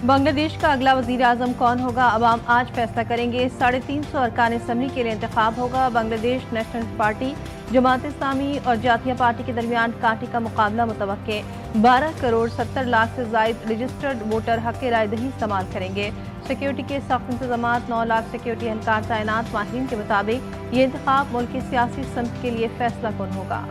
बांग्लादेश का अगला वजीर आजम कौन होगा, अवाम आज फैसला करेंगे। 350 अरकान असम्बली के लिए इंतखाब होगा। बांग्लादेश नेशनल पार्टी, जमात इस्लामी और जातिया पार्टी के दरमियान कांटे का मुकाबला मुतवक्के। 12 करोड़ 70 लाख से जायद रजिस्टर्ड वोटर हक राय दही इस्तेमाल करेंगे। सिक्योरिटी के सख्त इंतजाम, 9 लाख सिक्योरिटी एहलकार तैनात। माहिरीन के मुताबिक ये इंतखाब मुल्क की सियासी सनत के लिए फैसला कुन होगा।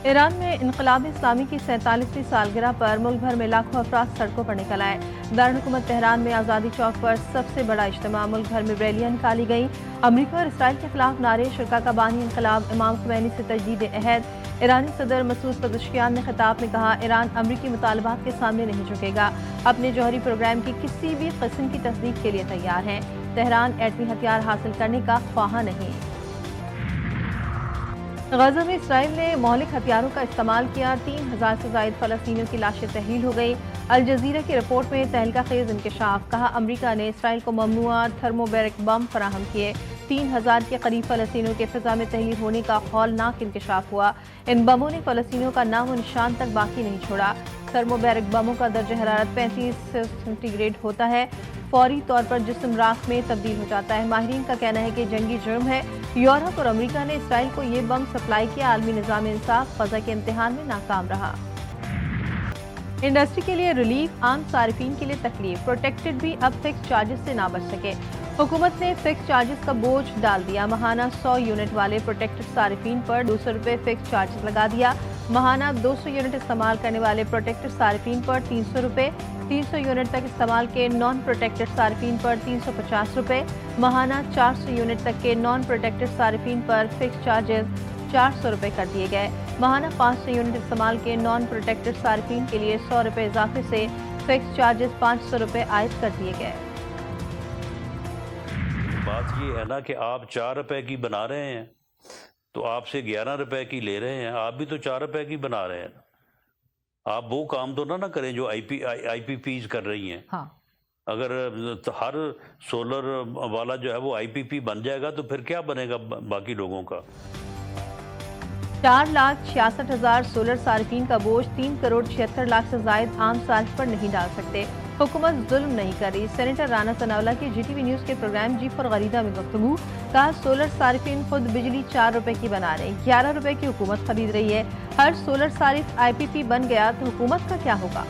ईरान में इनकलाब इस्लामी की 47वीं सालगिरह पर मुल्क भर में लाखों अफराद सड़कों पर निकल आए। दारुल-हुकूमत तेहरान में आज़ादी चौक पर सबसे बड़ा इज्तिमा, मुल्क भर में रैलियां निकाली गईं। अमरीका और इसराइल के खिलाफ नारे, शुरा का बानी इनकलाब, इमाम खुमैनी से तजदीद अहद। ईरानी सदर मसूद पज़ेश्कियान ने खिताब में कहा, ईरान अमरीकी मुतालबात के सामने नहीं झुकेगा, अपने जौहरी प्रोग्राम की किसी भी किस्म की तस्दीक के लिए तैयार है। तेहरान एटमी हथियार हासिल करने का ख्वाह नहीं। गजा में इसराइल ने मौलिक हथियारों का इस्तेमाल किया, 3000 से जायद फलस्तीनियों की लाशें तहलील हो गई। अल जजीरा की रिपोर्ट में तहलका खेज इंकशाफ, कहा अमरीका ने इसराइल को ममनुआ थर्मोबैरिक बम फराहम किए। 3000 के करीब फलस्तीनियों के फिजा में तहलील होने का हौलनाक इंकशाफ हुआ। इन बमों ने फलस्तीनियों का नामो निशान तक बाकी नहीं छोड़ा। थर्मोबैरिक बमों का दर्जा हरारत 35 सेंटीग्रेड होता है, फौरी तौर पर जिस्म राख में तब्दील हो जाता है। माहिरीन का कहना है कि जंगी जुर्म है। यूरोप और अमरीका ने इसराइल को ये बम सप्लाई किया। आलमी निज़ाम इंसाफ ग़ज़ा के इम्तिहान में नाकाम रहा। इंडस्ट्री के लिए रिलीफ, आम सारिफीन के लिए तकलीफ। प्रोटेक्टेड भी अब फिक्स चार्जेस से ना बच सके। हुकूमत ने फिक्स चार्जेस का बोझ डाल दिया। माहाना 100 यूनिट वाले प्रोटेक्टेड सारिफीन पर 200 रुपये फिक्स चार्जेस लगा दिया। माहाना 200 यूनिट इस्तेमाल करने वाले प्रोटेक्टेड सारिफीन पर 300 रुपये, 300 यूनिट तक इस्तेमाल के नॉन प्रोटेक्टेड सारिफीन पर 350 रुपये। माहाना 400 यूनिट तक के नॉन प्रोटेक्टेड सारिफीन पर फिक्स चार्जेस 400 रुपये कर दिए गए। माहाना 500 यूनिट इस्तेमाल के नॉन प्रोटेक्टेड सारिफीन के लिए 100 रुपये इजाफे से फिक्स चार्जेस 500 रुपये आयद कर दिए गए। बात ये है ना कि आप 4 रुपए की बना रहे हैं तो आपसे 11 रुपए की ले रहे हैं, आप भी तो 4 रुपए की बना रहे हैं। आप वो काम तो ना करें जो आईपीपीज कर रही हैं। हाँ। अगर तो हर सोलर वाला जो है वो आईपीपी बन जाएगा तो फिर क्या बनेगा बाकी लोगों का। 4,66,000 सोलर सार्फिन का बोझ 3 करोड़ 76 लाख से जायद आम सार्फ पर नहीं डाल सकते। हुकूमत जुल्म नहीं कर रही। सेनेटर राना सनाउल्लाह की जीटीवी न्यूज के प्रोग्राम जी फॉर गरीदा में गुफ्तगू, कहा सोलर सार्फिन खुद बिजली 4 रुपए की बना रहे हैं, 11 रुपए की हुकूमत खरीद रही है। हर सोलर सारिफ आईपीपी बन गया तो हुकूमत का क्या होगा।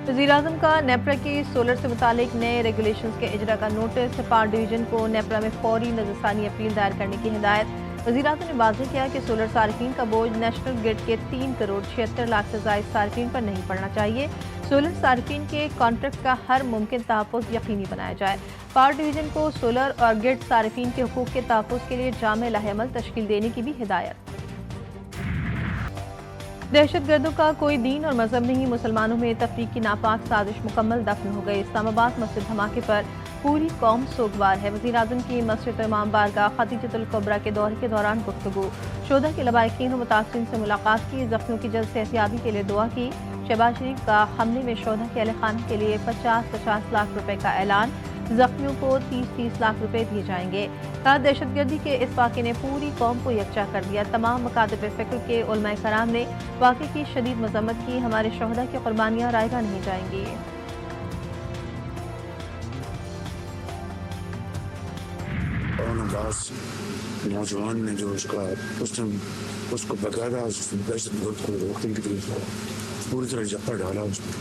वज़ीर-ए-आज़म का नेपरा की सोलर से मुतालिक नए रेगुलेशंस के इजरा का नोटिस। पावर डिवीजन को नेपरा में फौरी नज़रसानी अपील दायर करने की हिदायत। वज़ीर-ए-आज़म ने वाज़ेह किया कि सोलर सार्फिन का बोझ नेशनल ग्रिड के 3 करोड़ 76 लाख से ज़ायद सार्फिन पर नहीं पड़ना चाहिए। सोलर सार्फिन के कॉन्ट्रैक्ट का हर मुमकिन तहफ़्फ़ुज़ यकीनी बनाया जाए। पावर डिवीजन को सोलर और ग्रिड सार्फिन के हुकूक के तहफ़्फ़ुज़ के लिए जामे लाहेअमल तश्कील देने की भी हिदायत। दहशत गर्दों का कोई दीन और मजहब नहीं, मुसलमानों में तफरीक की नापाक साजिश मुकम्मल दफन हो गई। इस्लामाबाद मस्जिद धमाके पर पूरी कौम सोगवार है। वज़ीर-ए-आज़म की मस्जिद इमाम बारगाह खदीजतुल कुबरा के दौरे के दौरान गुफ्तगू, शोधा के लवाहिकीन और मुतासिरीन से मुलाकात की, जख्मियों की जल्द सेहतयाबी के लिए दुआ की। शहबाज शरीफ का हमले में शोधा के अहले खाना के लिए 50-50 लाख रुपए का ऐलान, जख्मियों को 30-30 लाख रुपए दिए जाएंगे। कहा दहशतगर्दी के इस वाक़े ने पूरी कौम को यकजा कर दिया। तमाम मकातिब फ़िक्र के उलमाए कराम ने वाक़े की शदीद मज़म्मत की। हमारे शोहदा की कुर्बानियाँ रायगा नहीं जाएंगी। नौजवान ने जो उसको बकायदा दहशतगर्द को रोकने के लिए पूरी तरह जप्पा डाला उसमें,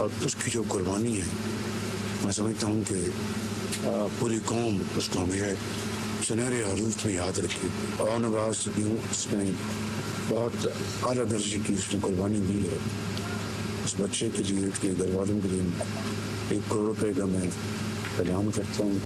और उसकी जो कुर्बानी है मैं समझता हूँ कि पूरी कौम उसको हमें सुनहरे हालत में याद रखी। और नवाज उसने बहुत आला दर्जे की उसने कुर्बानी दी है। उस बच्चे के लिए, उसके घर वालों के लिए 1 करोड़ रुपये का मैं ऐलान करता हूँ।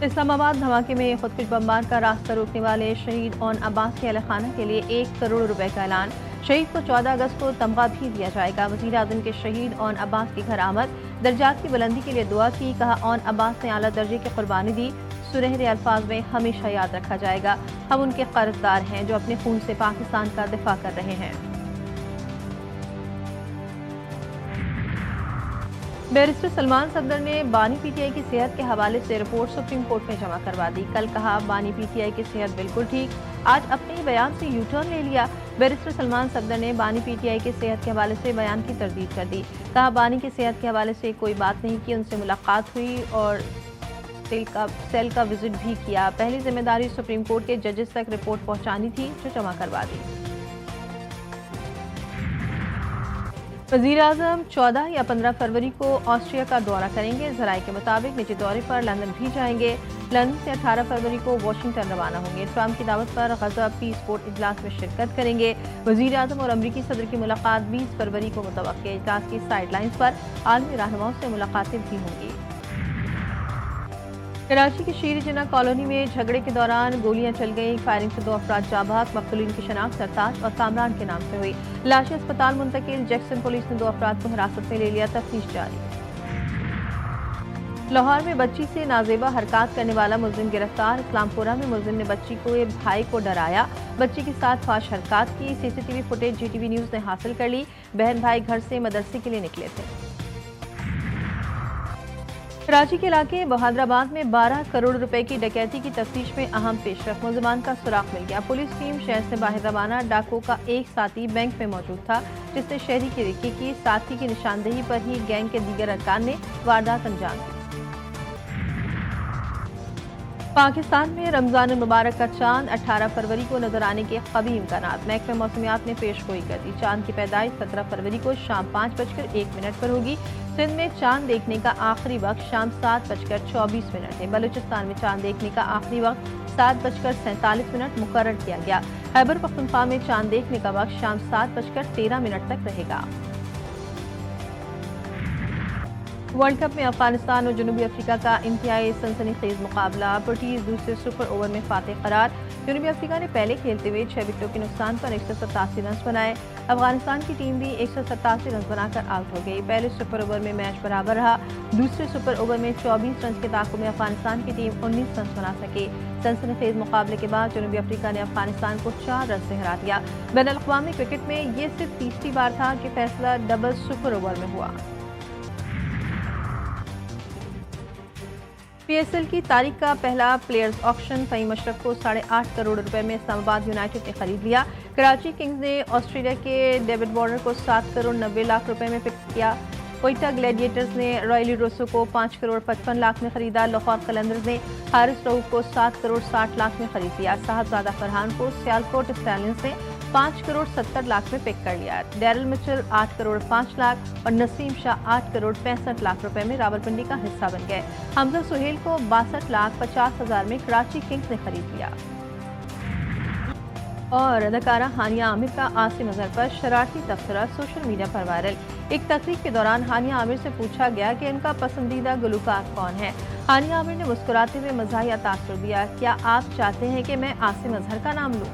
इस्लामाबाद धमाके में खुदकुश बमबार का रास्ता रोकने वाले शहीद ओन अब्बास के अहले खाना के लिए 1 करोड़ रुपए का ऐलान। शहीद को 14 अगस्त को तमगा भी दिया जाएगा। वज़ीर-ए-आज़म के शहीद ओन अब्बास की घर आमद, दर्जात की बुलंदी के लिए दुआ की। कहा ओन अब्बास ने आला दर्जे की कुर्बानी दी, सुनहरे अल्फाज में हमेशा याद रखा जाएगा। हम उनके कर्जदार हैं जो अपने खून से पाकिस्तान का दिफा कर रहे हैं। बैरिस्टर सलमान सफदर ने बानी पीटीआई की सेहत के हवाले से रिपोर्ट सुप्रीम कोर्ट में जमा करवा दी। कल कहा बानी पीटीआई की सेहत बिल्कुल ठीक, आज अपने ही बयान से यू टर्न ले लिया। बैरिस्टर सलमान सफदर ने बानी पीटीआई के सेहत के हवाले से बयान की तरदीद कर दी। कहा, बानी की सेहत के हवाले से कोई बात नहीं की, उनसे मुलाकात हुई और सेल का विजिट भी किया। पहली जिम्मेदारी सुप्रीम कोर्ट के जजेस तक रिपोर्ट पहुंचानी थी, जो जमा करवा दी। वज़ीर-ए-आज़म 14 या 15 फरवरी को ऑस्ट्रिया का दौरा करेंगे। ज़राए के मुताबिक निजी दौरे पर लंदन भी जाएंगे। लंदन से 18 फरवरी को वाशिंगटन रवाना होंगे। ट्रंप की दावत पर गज़ा पीस बोर्ड इजलास में शिरकत करेंगे। वज़ीर-ए-आज़म और अमरीकी सदर की मुलाकात 20 फरवरी को मुतवक्के। इजलास की साइडलाइंस पर आलमी रहनुमाओं से मुलाकातें भी होंगी। कराची की शीर जिन्ना कॉलोनी में झगड़े के दौरान गोलियां चल गई। फायरिंग से 2 अफराद जाबाक। मक़तूलीन की शनाख्त सरताज और कामरान के नाम से हुई। लाशें अस्पताल मुंतकिल। जैक्सन पुलिस ने 2 अफराद को हिरासत में ले लिया। तफ्तीश जारी। लाहौर में बच्ची से नाजेबा हरकत करने वाला मुलजिम गिरफ्तार। इस्लामपुरा में मुलजिम ने बच्ची को भाई को डराया, बच्ची के साथ फाश हरकत की। सीसीटीवी फुटेज जीटीवी न्यूज़ ने हासिल कर ली। बहन भाई घर से मदरसे के लिए निकले थे। कराची के इलाके बहादुराबाद में 12 करोड़ रुपए की डकैती की तफ्तीश में अहम पेशरफ। मुलजमान का सुराग मिल गया। पुलिस टीम शहर से बाहर रवाना। डाकुओं का एक साथी बैंक में मौजूद था, जिसने शहरी की रिक्की की। साथी की निशानदेही पर ही गैंग के दीगर अरकान ने वारदात अंजाम दी। पाकिस्तान में रमजान मुबारक का चांद 18 फरवरी को नजर आने के कभी इम्कानात। महकमे मौसमियात ने पेशगोई कर दी। चांद की पैदाइश 17 फरवरी को शाम 5:01 पर होगी। सिंध में चांद देखने का आखिरी वक्त शाम 7:24 है। बलूचिस्तान में चांद देखने का आखिरी वक्त 7:47 मुकर्रर किया गया। खैबर पख्तूनख्वा में चांद देखने का वक्त शाम 7:13 तक रहेगा। वर्ल्ड कप में अफगानिस्तान और जनूबी अफ्रीका का इंतहाई सनसनीखेज मुकाबला। प्रोटीज दूसरे सुपर ओवर में फातेह करार। जनूबी अफ्रीका ने पहले खेलते हुए 6 विकेटों के नुकसान पर 187 रन बनाए। अफगानिस्तान की टीम भी 187 रन बनाकर आउट हो गई। पहले सुपर ओवर में मैच बराबर रहा। दूसरे सुपर ओवर में 24 रन के ताक़ुब में अफगानिस्तान की टीम 19 रन बना सकी। सनसनीखेज मुकाबले के बाद जनूबी अफ्रीका ने अफगानिस्तान को 4 रन से हरा दिया। बैनुल-अक़वामी क्रिकेट में ये सिर्फ तीसरी बार था कि फैसला डबल सुपर ओवर में हुआ। पीएसएल की तारीख का पहला प्लेयर्स ऑक्शन फ़हीम अशरफ को 8.5 करोड़ रुपए में इस्लामाबाद यूनाइटेड ने खरीद लिया। कराची किंग्स ने ऑस्ट्रेलिया के डेविड वार्नर को 7 करोड़ 90 लाख रुपए में पिक किया। कोयटा ग्लैडिएटर्स ने रॉयली रोसो को 5 करोड़ 55 लाख में खरीदा। लाहौर कलंदर्स ने हारिस रऊफ को 7 करोड़ 60 लाख में खरीद लिया। साहबजादा फरहान को सियालकोट स्टैलियंस ने 5 करोड़ 70 लाख में पिक कर लिया। डैरल मिचेल 8 करोड़ 5 लाख और नसीम शाह 8 करोड़ 65 लाख रुपए में रावलपिंडी का हिस्सा बन गए। हमजा सुहेल को 62 लाख 50 हजार में कराची किंग्स ने खरीद लिया। और अदाकारा हानिया आमिर का आसिम अजहर पर शरारती तबसरा सोशल मीडिया पर वायरल। एक तकरीब के दौरान हानिया आमिर से पूछा गया कि इनका पसंदीदा गुलकार कौन है। हानिया आमिर ने मुस्कुराते हुए मज़ाहिया तासुर दिया, क्या आप चाहते हैं कि मैं आसिम अजहर का नाम लूं?